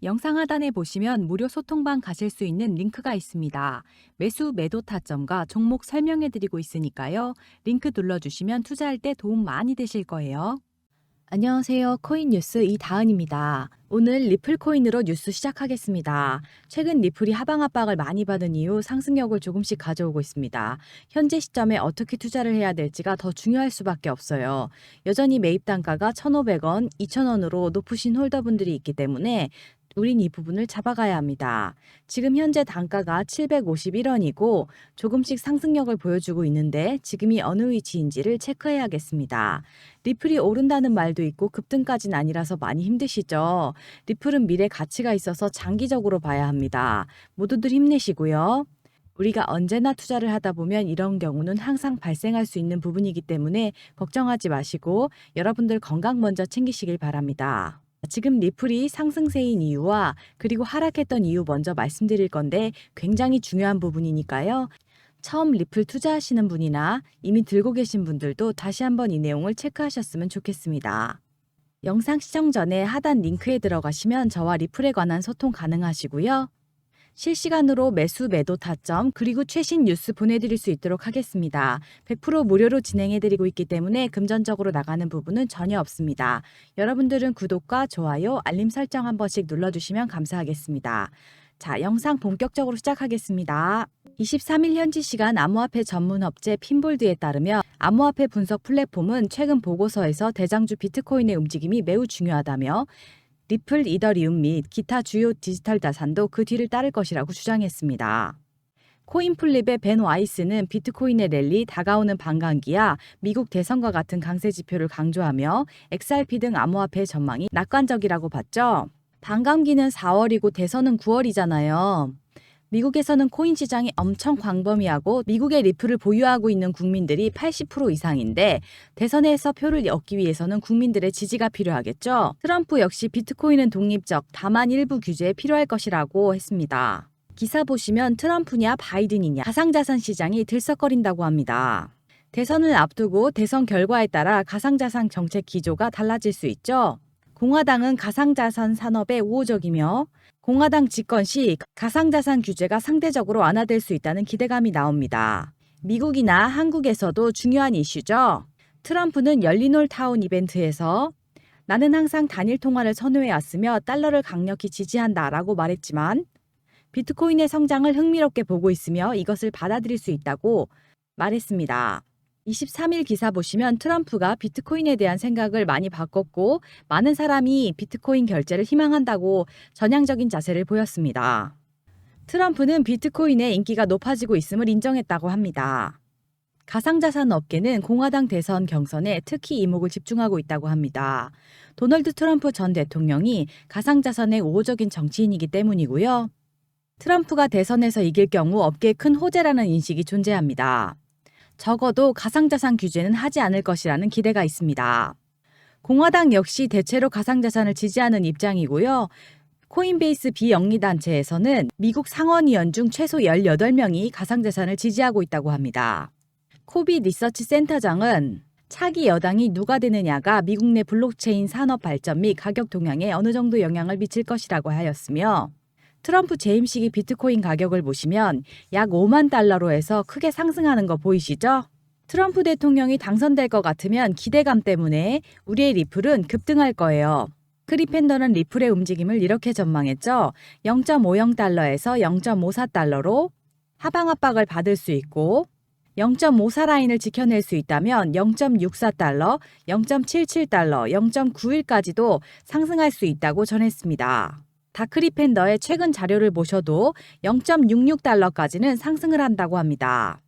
영상 하단에 보시면 무료 소통방 가실 수 있는 링크가 있습니다. 매수 매도 타점과 종목 설명해 드리고 있으니까요. 링크 눌러주시면 투자할 때 도움 많이 되실 거예요. 안녕하세요. 코인 뉴스 이다은입니다. 오늘 리플 코인으로 뉴스 시작하겠습니다. 최근 리플이 하방 압박을 많이 받은 이후 상승력을 조금씩 가져오고 있습니다. 현재 시점에 어떻게 투자를 해야 될지가 더 중요할 수밖에 없어요. 여전히 매입 단가가 1,500원, 2,000원으로 높으신 홀더분들이 있기 때문에 우린 이 부분을 잡아가야 합니다. 지금 현재 단가가 751원이고 조금씩 상승력을 보여주고 있는데 지금이 어느 위치인지를 체크해야겠습니다. 리플이 오른다는 말도 있고 급등까지는 아니라서 많이 힘드시죠? 리플은 미래 가치가 있어서 장기적으로 봐야 합니다. 모두들 힘내시고요. 우리가 언제나 투자를 하다 보면 이런 경우는 항상 발생할 수 있는 부분이기 때문에 걱정하지 마시고 여러분들 건강 먼저 챙기시길 바랍니다. 지금 리플이 상승세인 이유와 그리고 하락했던 이유 먼저 말씀드릴 건데 굉장히 중요한 부분이니까요. 처음 리플 투자하시는 분이나 이미 들고 계신 분들도 다시 한번 이 내용을 체크하셨으면 좋겠습니다. 영상 시청 전에 하단 링크에 들어가시면 저와 리플에 관한 소통 가능하시고요. 실시간으로 매수 매도 타점 그리고 최신 뉴스 보내드릴 수 있도록 하겠습니다. 100% 무료로 진행해드리고 있기 때문에 금전적으로 나가는 부분은 전혀 없습니다. 여러분들은 구독과 좋아요, 알림 설정 한 번씩 눌러주시면 감사하겠습니다. 자, 영상 본격적으로 시작하겠습니다. 23일 현지 시간 암호화폐 전문 업체 핀볼드에 따르면 암호화폐 분석 플랫폼은 최근 보고서에서 대장주 비트코인의 움직임이 매우 중요하다며 리플, 이더리움 및 기타 주요 디지털 자산도 그 뒤를 따를 것이라고 주장했습니다. 코인플립의 벤 와이스는 비트코인의 랠리, 다가오는 반감기야 미국 대선과 같은 강세 지표를 강조하며 XRP 등 암호화폐 전망이 낙관적이라고 봤죠. 반감기는 4월이고 대선은 9월이잖아요. 미국에서는 코인 시장이 엄청 광범위하고 미국의 리플을 보유하고 있는 국민들이 80% 이상인데 대선에서 표를 얻기 위해서는 국민들의 지지가 필요하겠죠. 트럼프 역시 비트코인은 독립적, 다만 일부 규제에 필요할 것이라고 했습니다. 기사 보시면 트럼프냐 바이든이냐 가상자산 시장이 들썩거린다고 합니다. 대선을 앞두고 대선 결과에 따라 가상자산 정책 기조가 달라질 수 있죠. 공화당은 가상자산 산업에 우호적이며 공화당 집권 시 가상자산 규제가 상대적으로 완화될 수 있다는 기대감이 나옵니다. 미국이나 한국에서도 중요한 이슈죠. 트럼프는 열린올 타운 이벤트에서 나는 항상 단일 통화를 선호해왔으며 달러를 강력히 지지한다라고 말했지만 비트코인의 성장을 흥미롭게 보고 있으며 이것을 받아들일 수 있다고 말했습니다. 23일 기사 보시면 트럼프가 비트코인에 대한 생각을 많이 바꿨고 많은 사람이 비트코인 결제를 희망한다고 전향적인 자세를 보였습니다. 트럼프는 비트코인의 인기가 높아지고 있음을 인정했다고 합니다. 가상자산 업계는 공화당 대선 경선에 특히 이목을 집중하고 있다고 합니다. 도널드 트럼프 전 대통령이 가상자산의 우호적인 정치인이기 때문이고요. 트럼프가 대선에서 이길 경우 업계에 큰 호재라는 인식이 존재합니다. 적어도 가상자산 규제는 하지 않을 것이라는 기대가 있습니다. 공화당 역시 대체로 가상자산을 지지하는 입장이고요. 코인베이스 비영리단체에서는 미국 상원의원 중 최소 18명이 가상자산을 지지하고 있다고 합니다. 코비 리서치 센터장은 차기 여당이 누가 되느냐가 미국 내 블록체인 산업 발전 및 가격 동향에 어느 정도 영향을 미칠 것이라고 하였으며 트럼프 재임 시기 비트코인 가격을 보시면 약 5만 달러로 해서 크게 상승하는 거 보이시죠? 트럼프 대통령이 당선될 것 같으면 기대감 때문에 우리의 리플은 급등할 거예요. 크리펜더는 리플의 움직임을 이렇게 전망했죠. 0.50달러에서 0.54달러로 하방 압박을 받을 수 있고 0.54 라인을 지켜낼 수 있다면 0.64달러, 0.77달러, 0.91까지도 상승할 수 있다고 전했습니다. 다크리펜더의 최근 자료를 보셔도 0.66달러까지는 상승을 한다고 합니다.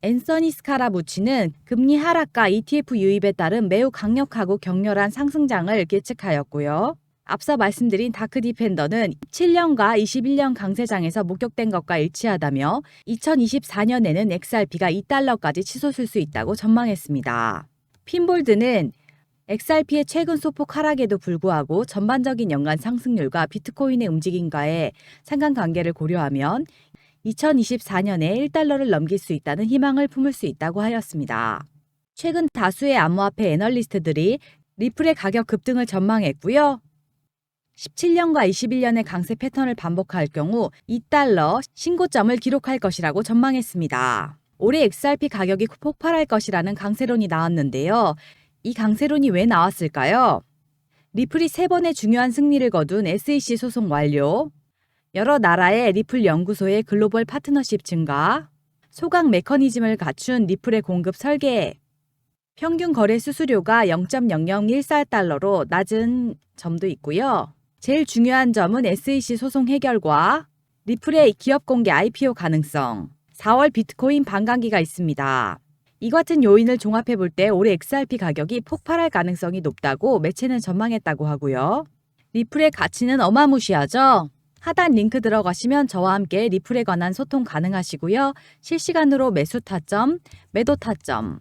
앤서니 스카라무치는 금리 하락과 ETF 유입에 따른 매우 강력하고 격렬한 상승장을 예측하였고요. 앞서 말씀드린 다크디펜더는 7년과 21년 강세장에서 목격된 것과 일치하다며 2024년에는 XRP가 2달러까지 치솟을 수 있다고 전망했습니다. 핀볼드는 XRP의 최근 소폭 하락에도 불구하고 전반적인 연간 상승률과 비트코인의 움직임과의 상관관계를 고려하면 2024년에 1달러를 넘길 수 있다는 희망을 품을 수 있다고 하였습니다. 최근 다수의 암호화폐 애널리스트들이 리플의 가격 급등을 전망했고요. 17년과 21년의 강세 패턴을 반복할 경우 2달러 신고점을 기록할 것이라고 전망했습니다. 올해 XRP 가격이 폭발할 것이라는 강세론이 나왔는데요. 이 강세론이 왜 나왔을까요? 리플이 3번의 중요한 승리를 거둔 SEC 소송 완료, 여러 나라의 리플 연구소의 글로벌 파트너십 증가, 소각 메커니즘을 갖춘 리플의 공급 설계, 평균 거래 수수료가 0.0014달러로 낮은 점도 있고요. 제일 중요한 점은 SEC 소송 해결과 리플의 기업 공개 IPO 가능성, 4월 비트코인 반감기가 있습니다. 이 같은 요인을 종합해 볼 때 올해 XRP 가격이 폭발할 가능성이 높다고 매체는 전망했다고 하고요. 리플의 가치는 어마무시하죠? 하단 링크 들어가시면 저와 함께 리플에 관한 소통 가능하시고요. 실시간으로 매수 타점, 매도 타점,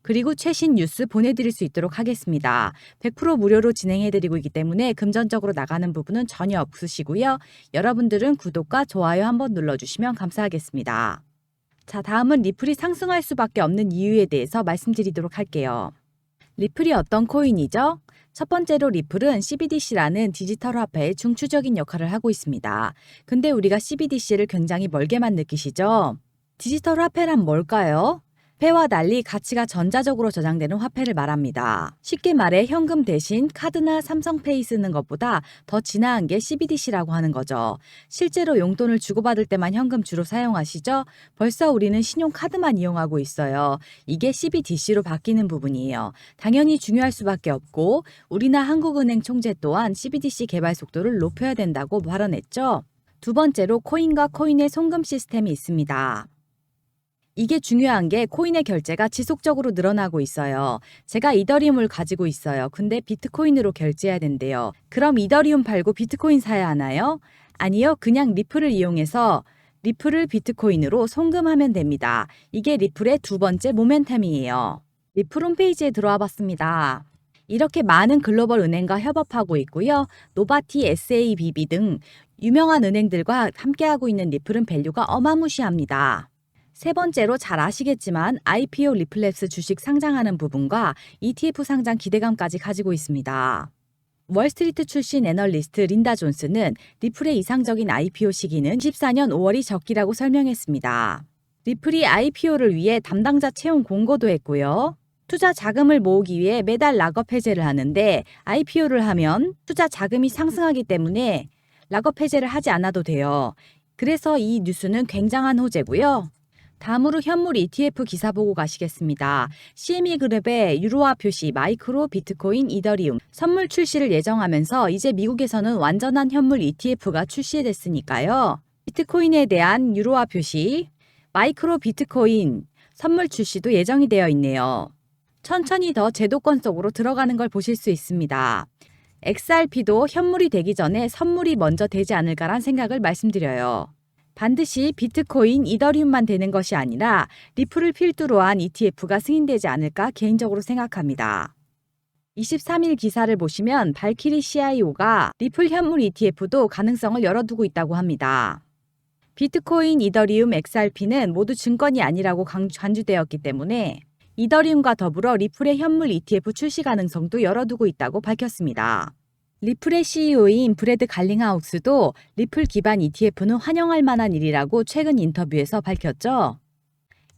그리고 최신 뉴스 보내드릴 수 있도록 하겠습니다. 100% 무료로 진행해드리고 있기 때문에 금전적으로 나가는 부분은 전혀 없으시고요. 여러분들은 구독과 좋아요 한번 눌러주시면 감사하겠습니다. 자, 다음은 리플이 상승할 수밖에 없는 이유에 대해서 말씀드리도록 할게요. 리플이 어떤 코인이죠? 첫 번째로 리플은 CBDC라는 디지털 화폐의 중추적인 역할을 하고 있습니다. 근데 우리가 CBDC를 굉장히 멀게만 느끼시죠? 디지털 화폐란 뭘까요? 화폐와 달리 가치가 전자적으로 저장되는 화폐를 말합니다. 쉽게 말해 현금 대신 카드나 삼성페이 쓰는 것보다 더 진화한 게 CBDC라고 하는 거죠. 실제로 용돈을 주고받을 때만 현금 주로 사용하시죠? 벌써 우리는 신용카드만 이용하고 있어요. 이게 CBDC로 바뀌는 부분이에요. 당연히 중요할 수밖에 없고 우리나 한국은행 총재 또한 CBDC 개발 속도를 높여야 된다고 발언했죠. 두 번째로 코인과 코인의 송금 시스템이 있습니다. 이게 중요한 게 코인의 결제가 지속적으로 늘어나고 있어요. 제가 이더리움을 가지고 있어요. 근데 비트코인으로 결제해야 된대요. 그럼 이더리움 팔고 비트코인 사야 하나요? 아니요. 그냥 리플을 이용해서 리플을 비트코인으로 송금하면 됩니다. 이게 리플의 두 번째 모멘텀이에요. 리플 홈페이지에 들어와 봤습니다. 이렇게 많은 글로벌 은행과 협업하고 있고요. 노바티, SABB 등 유명한 은행들과 함께하고 있는 리플은 밸류가 어마무시합니다. 세 번째로 잘 아시겠지만 IPO 리플랩스 주식 상장하는 부분과 ETF 상장 기대감까지 가지고 있습니다. 월스트리트 출신 애널리스트 린다 존스는 리플의 이상적인 IPO 시기는 24년 5월이 적기라고 설명했습니다. 리플이 IPO를 위해 담당자 채용 공고도 했고요. 투자 자금을 모으기 위해 매달 락업 해제를 하는데 IPO를 하면 투자 자금이 상승하기 때문에 락업 해제를 하지 않아도 돼요. 그래서 이 뉴스는 굉장한 호재고요. 다음으로 현물 ETF 기사 보고 가시겠습니다. CME 그룹의 유로화 표시 마이크로 비트코인 이더리움 선물 출시를 예정하면서 이제 미국에서는 완전한 현물 ETF가 출시됐으니까요. 비트코인에 대한 유로화 표시 마이크로 비트코인 선물 출시도 예정이 되어 있네요. 천천히 더 제도권 속으로 들어가는 걸 보실 수 있습니다. XRP도 현물이 되기 전에 선물이 먼저 되지 않을까란 생각을 말씀드려요. 반드시 비트코인, 이더리움만 되는 것이 아니라 리플을 필두로 한 ETF가 승인되지 않을까 개인적으로 생각합니다. 23일 기사를 보시면 발키리 CIO가 리플 현물 ETF도 가능성을 열어두고 있다고 합니다. 비트코인, 이더리움, XRP는 모두 증권이 아니라고 간주되었기 때문에 이더리움과 더불어 리플의 현물 ETF 출시 가능성도 열어두고 있다고 밝혔습니다. 리플의 CEO인 브래드 갈링하우스도 리플 기반 ETF는 환영할 만한 일이라고 최근 인터뷰에서 밝혔죠.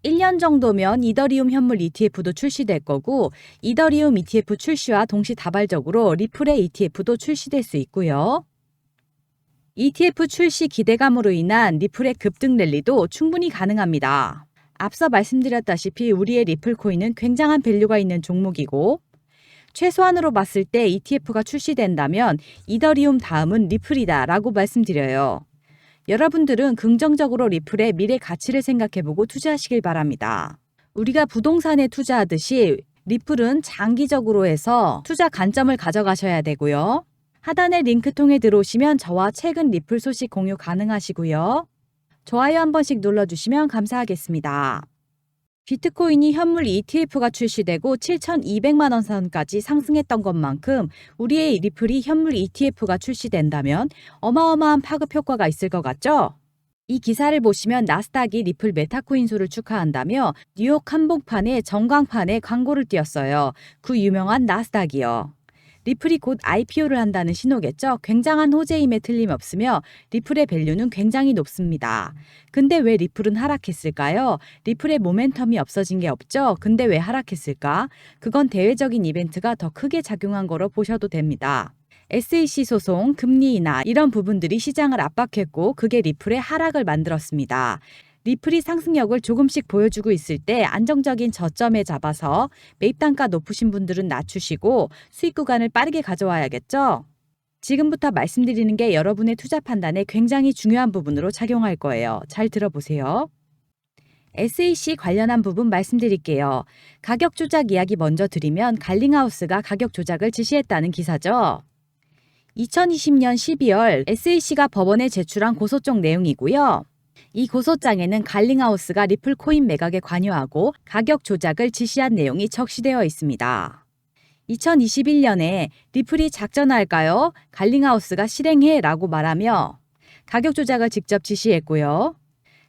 1년 정도면 이더리움 현물 ETF도 출시될 거고 이더리움 ETF 출시와 동시다발적으로 리플의 ETF도 출시될 수 있고요. ETF 출시 기대감으로 인한 리플의 급등 랠리도 충분히 가능합니다. 앞서 말씀드렸다시피 우리의 리플 코인은 굉장한 밸류가 있는 종목이고 최소한으로 봤을 때 ETF가 출시된다면 이더리움 다음은 리플이다 라고 말씀드려요. 여러분들은 긍정적으로 리플의 미래 가치를 생각해보고 투자하시길 바랍니다. 우리가 부동산에 투자하듯이 리플은 장기적으로 해서 투자 관점을 가져가셔야 되고요. 하단의 링크 통해 들어오시면 저와 최근 리플 소식 공유 가능하시고요. 좋아요 한 번씩 눌러주시면 감사하겠습니다. 비트코인이 현물 ETF가 출시되고 7,200만 원 선까지 상승했던 것만큼 우리의 리플이 현물 ETF가 출시된다면 어마어마한 파급 효과가 있을 것 같죠? 이 기사를 보시면 나스닥이 리플 메타코인수를 축하한다며 뉴욕 한복판에 전광판에 광고를 띄웠어요. 그 유명한 나스닥이요. 리플이 곧 IPO를 한다는 신호겠죠. 굉장한 호재임에 틀림없으며 리플의 밸류는 굉장히 높습니다. 근데 왜 리플은 하락했을까요? 리플의 모멘텀이 없어진 게 없죠. 근데 왜 하락했을까? 그건 대외적인 이벤트가 더 크게 작용한 거로 보셔도 됩니다. SEC 소송, 금리 인하 이런 부분들이 시장을 압박했고 그게 리플의 하락을 만들었습니다. 리플이 상승력을 조금씩 보여주고 있을 때 안정적인 저점에 잡아서 매입 단가 높으신 분들은 낮추시고 수익 구간을 빠르게 가져와야겠죠? 지금부터 말씀드리는 게 여러분의 투자 판단에 굉장히 중요한 부분으로 작용할 거예요. 잘 들어보세요. SEC 관련한 부분 말씀드릴게요. 가격 조작 이야기 먼저 드리면 갈링하우스가 가격 조작을 지시했다는 기사죠. 2020년 12월 SEC가 법원에 제출한 고소장 내용이고요. 이 고소장에는 갈링하우스가 리플 코인 매각에 관여하고 가격 조작을 지시한 내용이 적시되어 있습니다. 2021년에 리플이 작전할까요? 갈링하우스가 실행해 라고 말하며 가격 조작을 직접 지시했고요.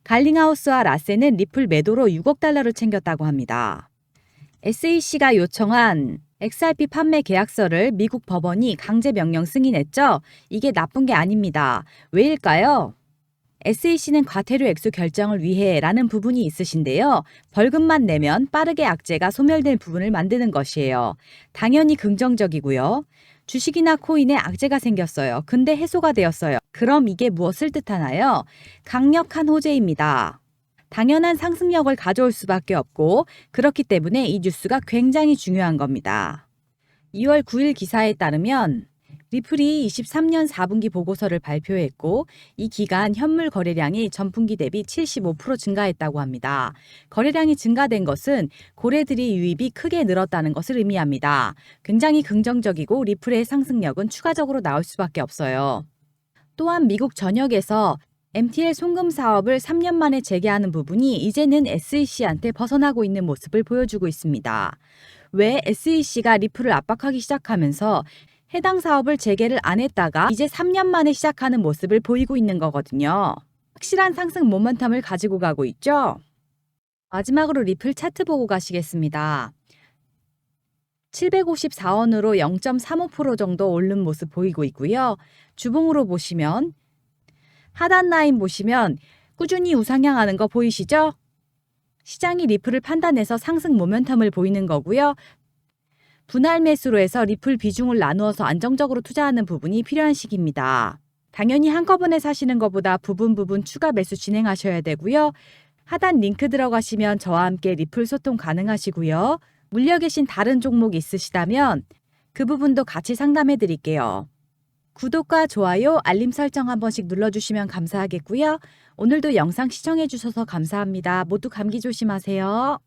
갈링하우스와 라세는 리플 매도로 6억 달러를 챙겼다고 합니다. SEC가 요청한 XRP 판매 계약서를 미국 법원이 강제 명령 승인했죠? 이게 나쁜 게 아닙니다. 왜일까요? SEC는 과태료 액수 결정을 위해 라는 부분이 있으신데요. 벌금만 내면 빠르게 악재가 소멸될 부분을 만드는 것이에요. 당연히 긍정적이고요. 주식이나 코인에 악재가 생겼어요. 근데 해소가 되었어요. 그럼 이게 무엇을 뜻하나요? 강력한 호재입니다. 당연한 상승력을 가져올 수밖에 없고 그렇기 때문에 이 뉴스가 굉장히 중요한 겁니다. 2월 9일 기사에 따르면 리플이 23년 4분기 보고서를 발표했고 이 기간 현물 거래량이 전분기 대비 75% 증가했다고 합니다. 거래량이 증가된 것은 고래들이 유입이 크게 늘었다는 것을 의미합니다. 굉장히 긍정적이고 리플의 상승력은 추가적으로 나올 수밖에 없어요. 또한 미국 전역에서 MTL 송금 사업을 3년 만에 재개하는 부분이 이제는 SEC한테 벗어나고 있는 모습을 보여주고 있습니다. 왜 SEC가 리플을 압박하기 시작하면서 해당 사업을 재개를 안 했다가 이제 3년 만에 시작하는 모습을 보이고 있는 거거든요. 확실한 상승 모멘텀을 가지고 가고 있죠. 마지막으로 리플 차트 보고 가시겠습니다. 754원으로 0.35% 정도 오른 모습 보이고 있고요. 주봉으로 보시면 하단 라인 보시면 꾸준히 우상향하는 거 보이시죠? 시장이 리플을 판단해서 상승 모멘텀을 보이는 거고요. 분할 매수로 해서 리플 비중을 나누어서 안정적으로 투자하는 부분이 필요한 시기입니다. 당연히 한꺼번에 사시는 것보다 부분 추가 매수 진행하셔야 되고요. 하단 링크 들어가시면 저와 함께 리플 소통 가능하시고요. 물려 계신 다른 종목 있으시다면 그 부분도 같이 상담해 드릴게요. 구독과 좋아요, 알림 설정 한 번씩 눌러주시면 감사하겠고요. 오늘도 영상 시청해 주셔서 감사합니다. 모두 감기 조심하세요.